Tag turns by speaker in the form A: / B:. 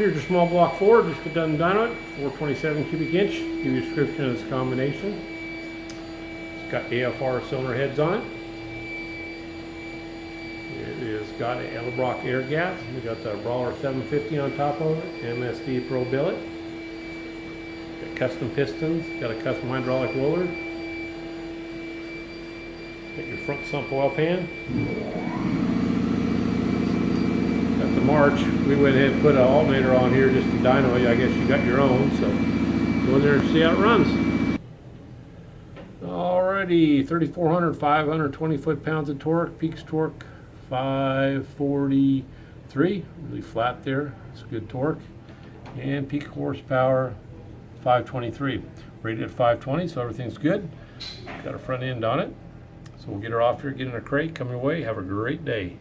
A: Here's your small block Ford, just got done dyno it, 427 cubic inch. Give you a description of this combination. It's got AFR cylinder heads on it. It has got an Edelbrock air gas. We got the Brawler 750 on top of it, MSD Pro billet. Got custom pistons, got a custom hydraulic roller. Got your front sump oil pan. Got the March. We went ahead and put an alternator on here just to dyno it. I guess you got your own, so go in there and see how it runs. Alrighty, 3,400, 520 foot-pounds of torque, peaks torque 543, really flat there, it's good torque, and peak horsepower 523, rated at 520, so everything's good. Got a front end on it, so we'll get her off here, get in a crate, come your way, have a great day.